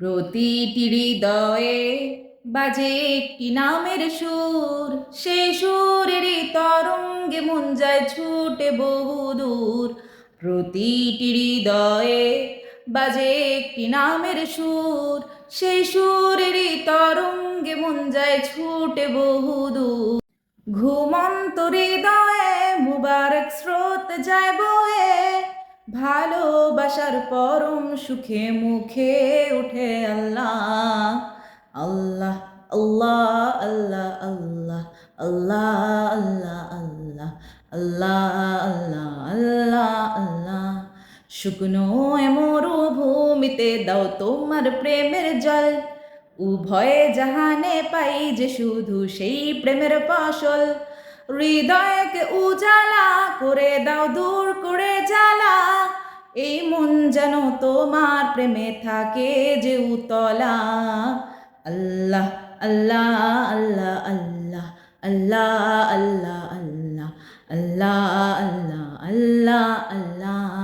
প্রতিটি হৃদয়ে বাজে একটি নামের সুর, সেই সুরেরই তরঙ্গে মন যায় ছুটে বহুদূর। প্রতিটি হৃদয়ে বাজে একটি নামের সুর, সেই সুরেরই তরঙ্গে মন যায় ছুটে বহুদূর। ঘুমন্ত হৃদয়ে মুবারক স্রোত যায় বয়ে, ভালোবাসার পরম সুখে মুখে উঠে আল্লাহ আল্লাহ আল্লাহ আল্লাহ আল্লাহ আল্লাহ আল্লাহ আল্লাহ আল্লাহ আল্লাহ আল্লাহ। শুকনো মরুভূমিতে দাও তোমার প্রেমের জল, উভয়ে জাহানে পাই যে শুধু সেই প্রেমের ফসল। হৃদয়কে উজালা করে দাও, দূর করে জ্বালা, এই মন যেন তোমার প্রেমে থাকে যে উতলা। আল্লাহ আল্লাহ আল্লাহ আল্লাহ আল্লাহ আল্লাহ আল্লাহ আল্লাহ আল্লাহ আল্লাহ আল্লাহ।